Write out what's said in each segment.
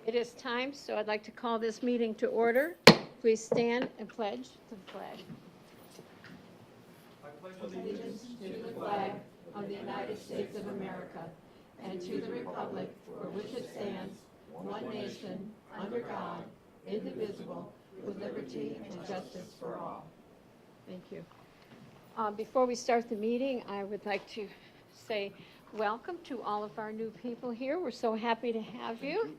It is time, so I'd like to call this meeting to order. Please stand and pledge to the flag. I pledge allegiance to the flag of the United States of America and to the republic for which it stands, one nation, under God, indivisible, with liberty and justice for all. Thank you. Before we start the meeting, I would like to say welcome to all of our new people here. We're so happy to have you.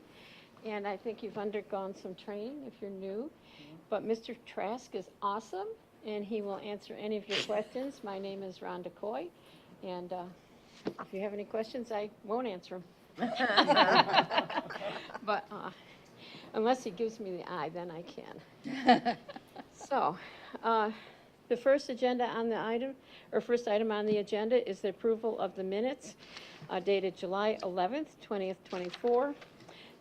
And I think you've undergone some training if you're new. But Mr. Trask is awesome, and he will answer any of your questions. My name is Rhonda Coy, and if you have any questions, I won't answer them. But unless he gives me the eye, then I can. So, the first item on the agenda is the approval of the minutes dated July 11th, 2024.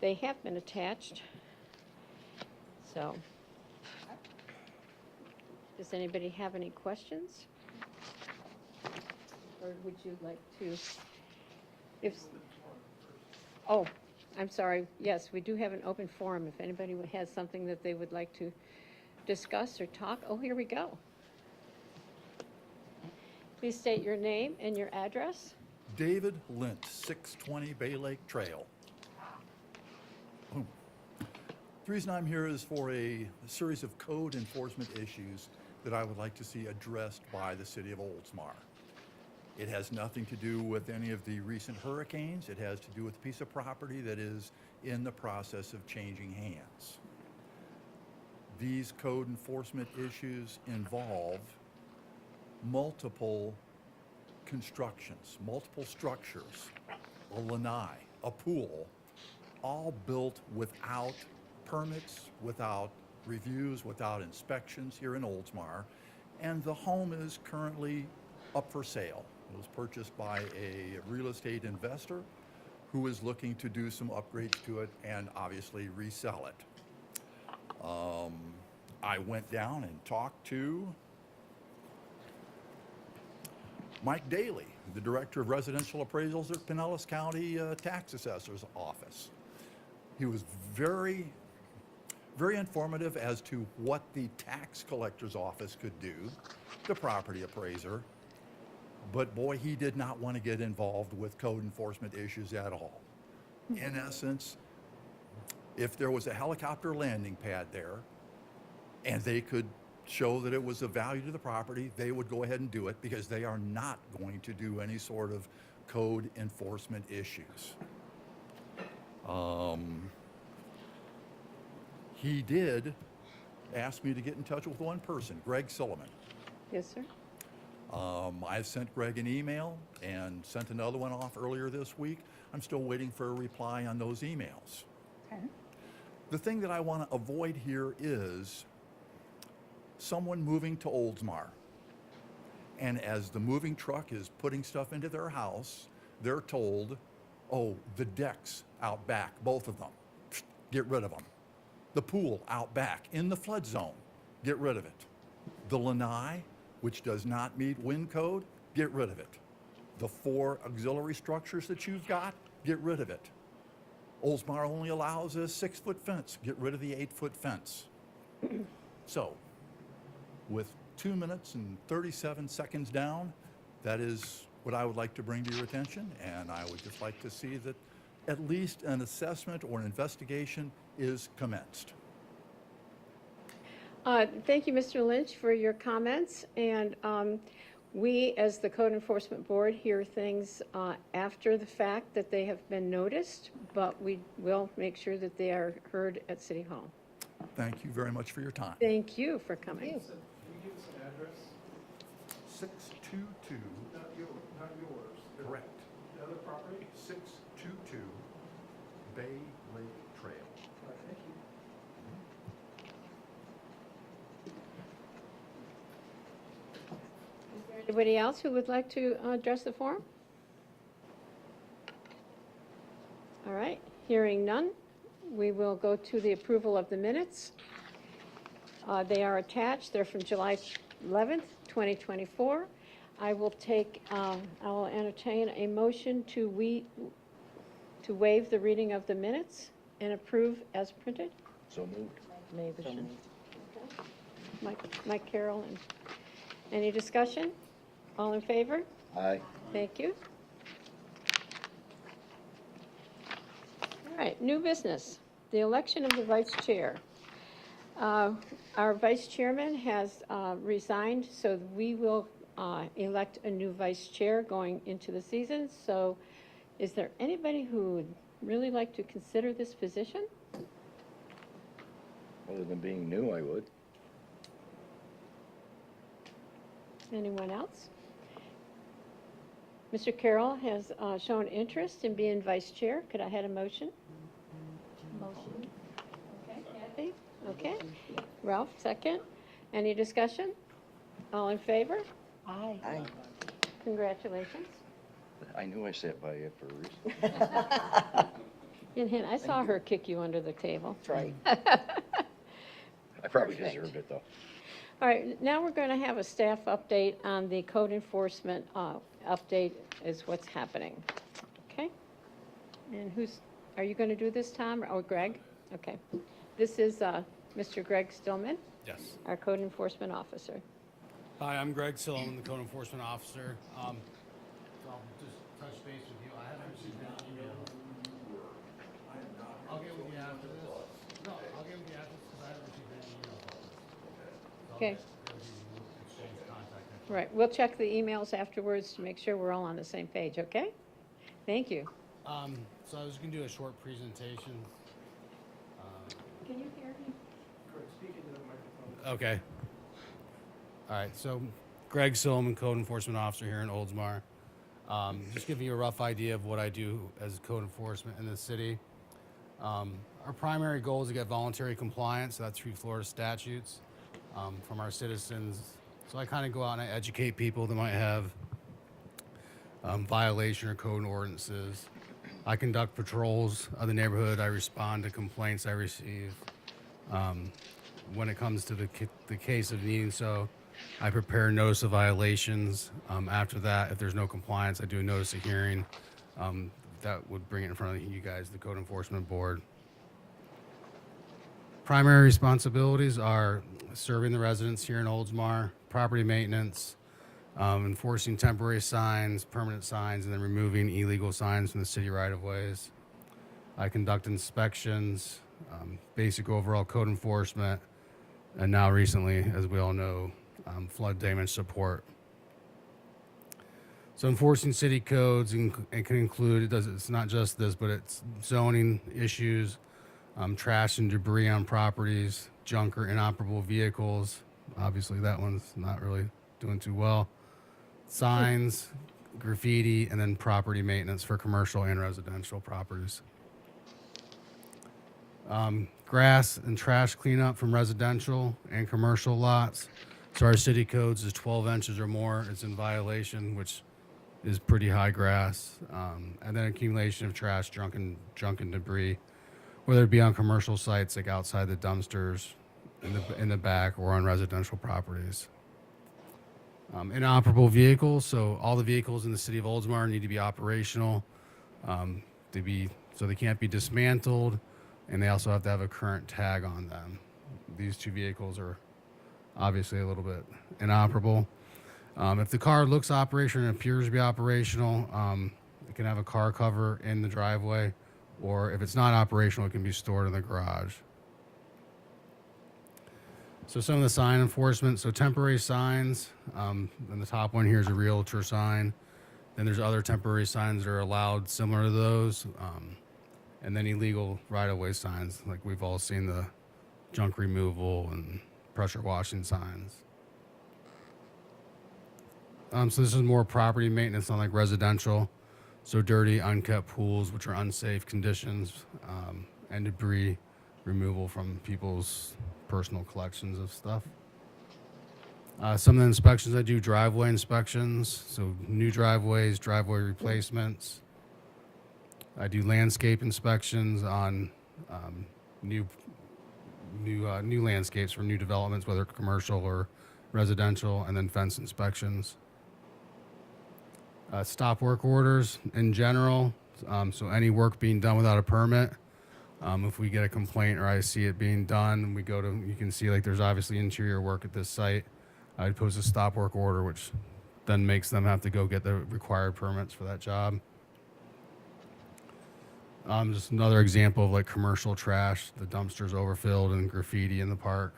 They have been attached. So, does anybody have any questions? Or would you like to, oh, I'm sorry. Yes, we do have an open forum. If anybody has something that they would like to discuss or talk. Oh, here we go. Please state your name and your address. David Lint, 620 Bay Lake Trail. The reason I'm here is for a series of code enforcement issues that I would like to see addressed by the city of Oldsmar. It has nothing to do with any of the recent hurricanes. It has to do with a piece of property that is in the process of changing hands. These code enforcement issues involve multiple constructions, multiple structures, a lanai, a pool, all built without permits, without reviews, without inspections here in Oldsmar, and the home is currently up for sale. It was purchased by a real estate investor who is looking to do some upgrades to it and obviously resell it. I went down and talked to Mike Daly, the Director of Residential Appraisals at Pinellas County Tax Assessor's Office. He was very informative as to what the tax collector's office could do, the property appraiser, but boy, he did not want to get involved with code enforcement issues at all. In essence, if there was a helicopter landing pad there and they could show that it was of value to the property, they would go ahead and do it because they are not going to do any sort of code enforcement issues. He did ask me to get in touch with one person, Greg Silliman. Yes, sir. I sent Greg an email and sent another one off earlier this week. I'm still waiting for a reply on those emails. Okay. The thing that I want to avoid here is someone moving to Oldsmar. And as the moving truck is putting stuff into their house, they're told, oh, the decks out back, both of them, get rid of them. The pool out back in the flood zone, get rid of it. The lanai, which does not meet wind code, get rid of it. The 4 auxiliary structures that you've got, get rid of it. Oldsmar only allows a 6-foot fence, get rid of the 8-foot fence. So, with 2 minutes and 37 seconds down, that is what I would like to bring to your attention, and I would just like to see that at least an assessment or an investigation is commenced. Thank you, Mr. Lynch, for your comments. And we, as the Code Enforcement Board, hear things after the fact that they have been noticed, but we will make sure that they are heard at City Hall. Thank you very much for your time. Thank you for coming. Can you give us an address? 622, Not yours. correct, The other property? 622 Bay Lake Trail. All right, thank you. Anybody else who would like to address the forum? All right, hearing none, we will go to the approval of the minutes. They are attached. They're from July 11th, 2024. I will entertain a motion to waive the reading of the minutes and approve as printed? So moved. Mavis. Mike Carroll, and any discussion? All in favor? Aye. Thank you. All right, new business, the election of the vice chair. Our vice chairman has resigned, so we will elect a new vice chair going into the season. So is there anybody who would really like to consider this position? Other than being new, I would. Anyone else? Mr. Carroll has shown interest in being vice chair. Could I have a motion? Motion. Okay, Kathy? Okay. Ralph, second. Any discussion? All in favor? Aye. Aye. Congratulations. I knew I sat by you for a reason. And I saw her kick you under the table. That's right. I probably Perfect. deserved it, though. All right, now we're going to have a staff update on the code enforcement update is what's happening. Okay? And are you going to do this, Tom, or Greg? Okay. This is Mr. Greg Stillman, Yes. our code enforcement officer. Hi, I'm Greg Silliman, the code enforcement officer. So I'll just touch base with you. I haven't received any email. I'll get with you after this. No, I'll get with you after this because I haven't received any emails. Okay. Exchange contact info. Right, we'll check the emails afterwards to make sure we're all on the same page, okay? Thank you. So I was going to do a short presentation. Can you hear me? Correct, speak into the microphone. Okay. All right, so Greg Silliman, code enforcement officer here in Oldsmar. Just giving you a rough idea of what I do as code enforcement in the city. Our primary goal is to get voluntary compliance, that's through Florida statutes, from our citizens. So I kind of go out and I educate people that might have violation or code ordinances. I conduct patrols of the neighborhood. I respond to complaints I receive. When it comes to the case of needing so, I prepare notice of violations. After that, if there's no compliance, I do a notice of hearing. That would bring it in front of you guys, the Code Enforcement Board. Primary responsibilities are serving the residents here in Oldsmar, property maintenance, enforcing temporary signs, permanent signs, and then removing illegal signs from the city right-of-ways. I conduct inspections, basic overall code enforcement, and now recently, as we all know, flood damage support. So enforcing city codes, it can include, it's not just this, but it's zoning issues, trash and debris on properties, junk or inoperable vehicles. Obviously, that one's not really doing too well. Signs, graffiti, and then property maintenance for commercial and residential properties. Grass and trash cleanup from residential and commercial lots. So our city codes is 12 inches or more. It's in violation, which is pretty high grass. And then accumulation of trash, junk and debris, whether it be on commercial sites like outside the dumpsters, in the back, or on residential properties. Inoperable vehicles. So all the vehicles in the city of Oldsmar need to be operational. So they can't be dismantled, and they also have to have a current tag on them. These two vehicles are obviously a little bit inoperable. If the car looks operational and appears to be operational, it can have a car cover in the driveway, or if it's not operational, it can be stored in the garage. So some of the sign enforcement, so temporary signs, and the top one here is a realtor sign. Then there's other temporary signs that are allowed similar to those. And then illegal right-of-way signs, like we've all seen the junk removal and pressure washing signs. So this is more property maintenance on like residential. So dirty, unkept pools, which are unsafe conditions, and debris removal from people's personal collections of stuff. Some of the inspections I do, driveway inspections, so new driveways, driveway replacements. I do landscape inspections on new landscapes for new developments, whether commercial or residential, and then fence inspections. Stop work orders in general, so any work being done without a permit If we get a complaint or I see it being done, we go to, you can see like there's obviously interior work at this site. I'd post a stop work order, which then makes them have to go get the required permits for that job. Just another example of like commercial trash, the dumpster's overfilled and graffiti in the park.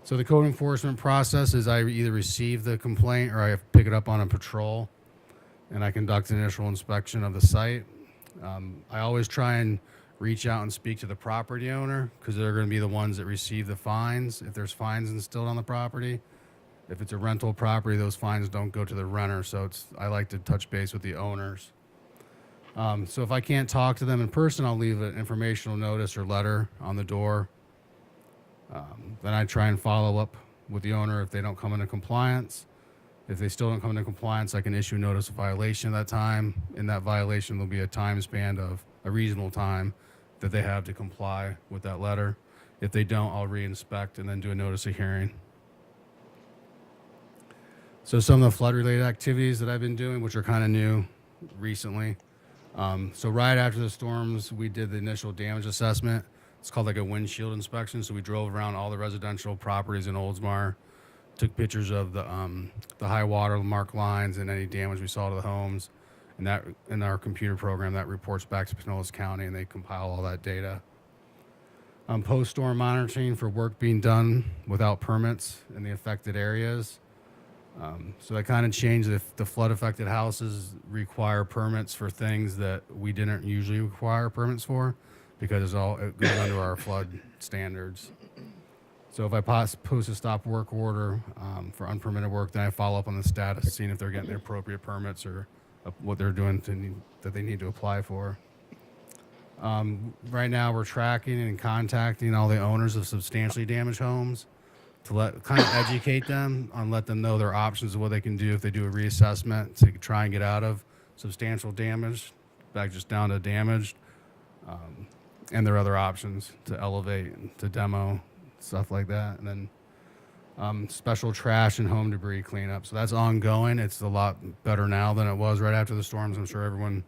So the code enforcement process is I either receive the complaint or I pick it up on a patrol and I conduct an initial inspection of the site. I always try and reach out and speak to the property owner because they're going to be the ones that receive the fines if there's fines instilled on the property. If it's a rental property, those fines don't go to the renter, so I like to touch base with the owners. So if I can't talk to them in person, I'll leave an informational notice or letter on the door. Then I try and follow up with the owner if they don't come into compliance. If they still don't come into compliance, I can issue notice of violation at that time. In that violation, there'll be a time span of a reasonable time that they have to comply with that letter. If they don't, I'll re-inspect and then do a notice of hearing. So some of the flood-related activities that I've been doing, which are kind of new recently. So right after the storms, we did the initial damage assessment. It's called like a windshield inspection. So we drove around all the residential properties in Oldsmar, took pictures of the high water mark lines and any damage we saw to the homes. And that in our computer program that reports back to Pinellas County, and they compile all that data. Post-storm monitoring for work being done without permits in the affected areas. So that kind of changed. If the flood-affected houses require permits for things that we didn't usually require permits for, because it goes under our flood standards. So if I post a stop work order for unpermitted work, then I follow up on the status, seeing if they're getting the appropriate permits or what they're doing that they need to apply for. Right now, we're tracking and contacting all the owners of substantially damaged homes to kind of educate them on, let them know their options of what they can do if they do a reassessment to try and get out of substantial damage, back just down to damaged, and their other options to elevate, to demo, stuff like that. And then special trash and home debris cleanup. So that's ongoing. It's a lot better now than it was right after the storms. I'm sure everyone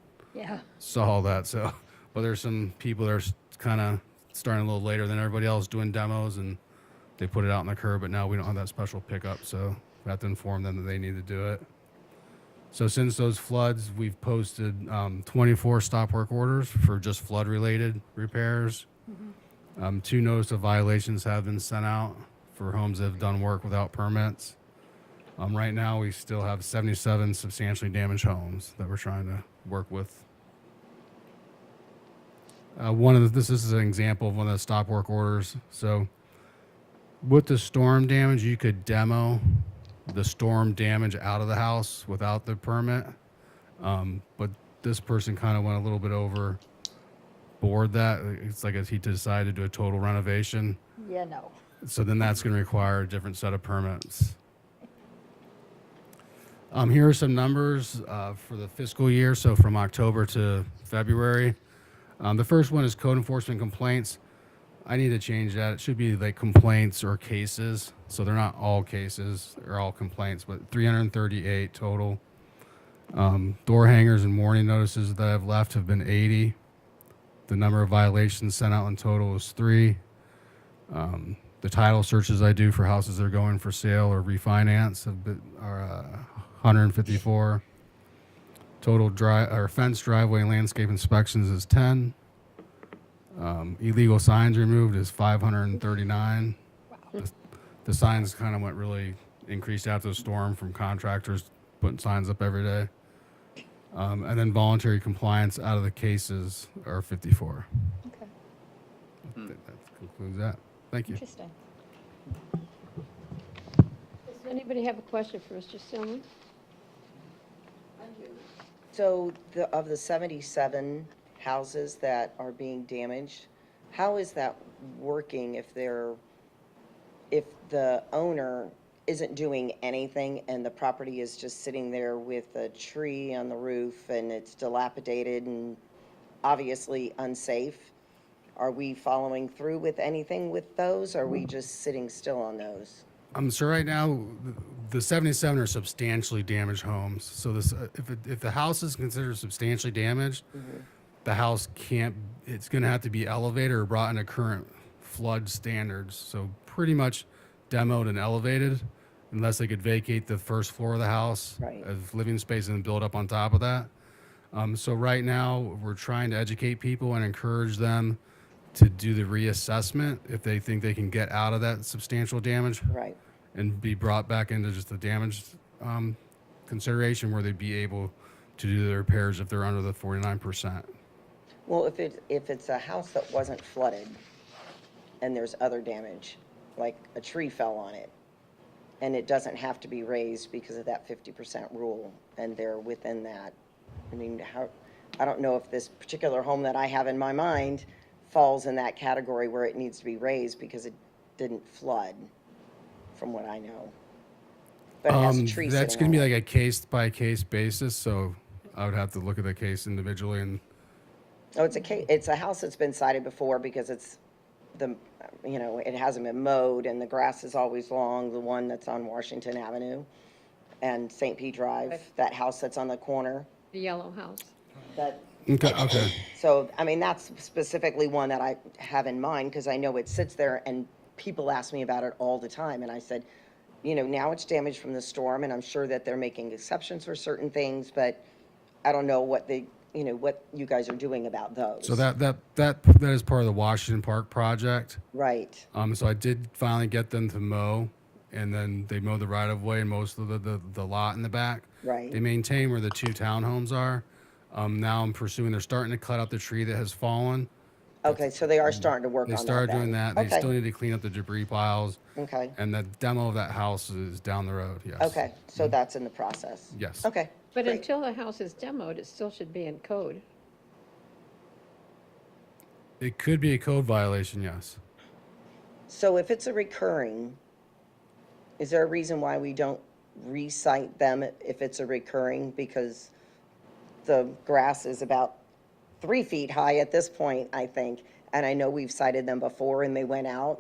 saw that. So, but there's some people that are kind of starting a little later than everybody else doing demos, and they put it out on the curb, but now we don't have that special pickup, so we have to inform them that they need to do it. So since those floods, we've posted 24 stop work orders for just flood-related repairs. 2 notice of violations have been sent out for homes that have done work without permits. Right now, we still have 77 substantially damaged homes that we're trying to work with. This is an example of one of the stop work orders. So with the storm damage, you could demo the storm damage out of the house without the permit. But this person kind of went a little bit overboard that. It's like he decided to do a total renovation. Yeah, no. So then that's going to require a different set of permits. Here are some numbers for the fiscal year, so from October to February. The first one is code enforcement complaints. I need to change that. It should be like complaints or cases. So they're not all cases or all complaints, but 338 total. Door hangers and warning notices that I've left have been 80. The number of violations sent out in total is 3. The title searches I do for houses that are going for sale or refinance are 154. Total fence, driveway, and landscape inspections is 10. Illegal signs removed is 539. The signs kind of really increased after the storm from contractors putting signs up every day. And then voluntary compliance out of the cases are 54. Okay. I think that concludes that. Thank you. Interesting. Does anybody have a question for Mr. Stillman? So of the 77 houses that are being damaged, how is that working if the owner isn't doing anything and the property is just sitting there with a tree on the roof and it's dilapidated and obviously unsafe? Are we following through with anything with those? Or are we just sitting still on those? So right now, the 77 are substantially damaged homes. So this, if the house is considered substantially damaged, the house can't, it's going to have to be elevated or brought into current flood standards. So pretty much demoed and elevated unless they could vacate the first floor of the house Right. as living space and build up on top of that. So right now we're trying to educate people and encourage them to do the reassessment if they think they can get out of that substantial damage Right. and be brought back into just the damage consideration where they'd be able to do the repairs if they're under the 49%. Well, if it's a house that wasn't flooded and there's other damage, like a tree fell on it, and it doesn't have to be raised because of that 50% rule, and they're within that, I mean, I don't know if this particular home that I have in my mind falls in that category where it needs to be raised because it didn't flood, from what I know. But it has a tree That's sitting going to on be it. like a case by case basis. So I would have to look at the case individually and Oh, it's a house that's been cited before because it's it hasn't been mowed and the grass is always long, the one that's on Washington Avenue and St. Pete Drive, that house that's on the corner. The yellow house. okay. So, I mean, that's specifically one that I have in mind because I know it sits there and people ask me about it all the time. And I said, now it's damaged from the storm and I'm sure that they're making exceptions for certain things, but I don't know what what you guys are doing about those. So that is part of the Washington Park project. Right, So I did finally get them to mow, and then they mowed the right of way and most of the lot in the back. right. They maintain where the two townhomes are. Now I'm pursuing. They're starting to cut up the tree that has fallen. Okay, so they are starting to work on They that started then. doing that. They Okay, still need to clean up the debris piles. okay, And the demo of that house is down the road. Yes. okay, so that's in the process. Yes. Okay, But great. until the house is demoed, it still should be in code. It could be a code violation. Yes. So if it's a recurring, is there a reason why we don't recite them if it's a recurring? Because the grass is about 3 feet high at this point, I think. And I know we've cited them before and they went out.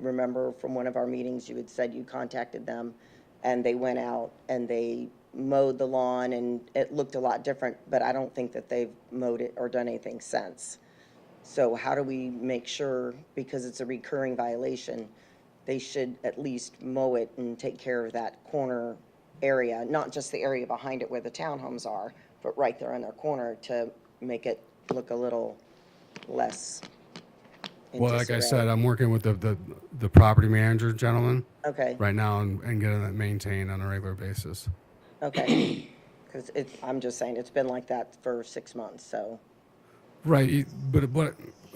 Remember from one of our meetings, you had said you contacted them and they went out and they mowed the lawn and it looked a lot different, but I don't think that they've mowed it or done anything since. So how do we make sure, because it's a recurring violation, they should at least mow it and take care of that corner area, not just the area behind it where the townhomes are, but right there on their corner to make it look a little less in Well, like I disarray. said, I'm working with the property manager gentleman Okay, right now and getting that maintained on a regular basis. okay. Because I'm just saying, it's been like that for 6 months, so, Right, but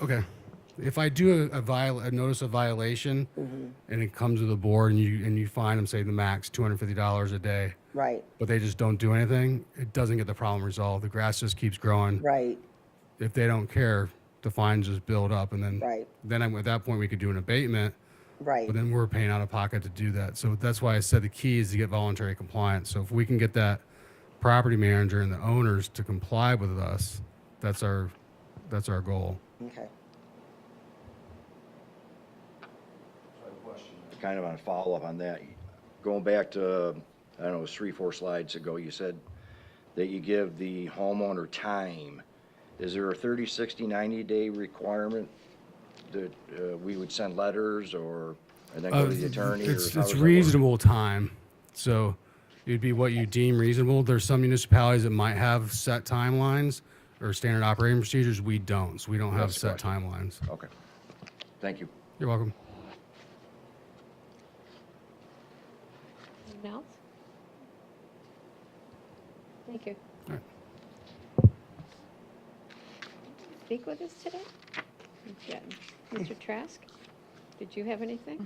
okay. If I do a notice of violation and it comes to the board and you fine them, say the max $250 a day, right, but they just don't do anything, it doesn't get the problem resolved. The grass just keeps growing. right, If they don't care, the fines just build up, and then right, at that point we could do an abatement. right, But then we're paying out of pocket to do that. So that's why I said the key is to get voluntary compliance. So if we can get that property manager and the owners to comply with us, that's our goal. okay. Kind of on a follow-up on that, going back to, I don't know, it was 3-4 slides ago, you said that you give the homeowner time. Is there a 30, 60, 90-day requirement that we would send letters or, and then go to the attorney? or how It's does that work? reasonable time. So it'd be what you deem reasonable. There's some municipalities that might have set timelines or standard operating procedures. We don't. So we don't have That's the set timelines. Okay, thank you. You're welcome. Anything else? Thank you. All right. Speak with us today? Yeah. Mr. Trask, did you have anything?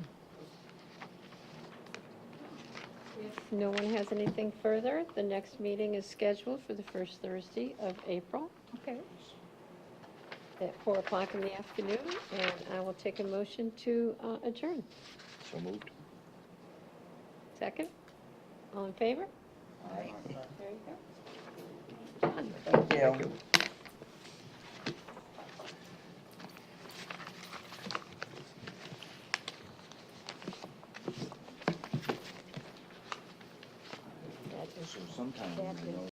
If no one has anything further, the next meeting is scheduled for the first Thursday of April. Okay. At 4 o'clock in the afternoon, and I will take a motion to adjourn. So moved. Second? All in favor? Aye. There you go. Done. Thank you. So sometimes, you know,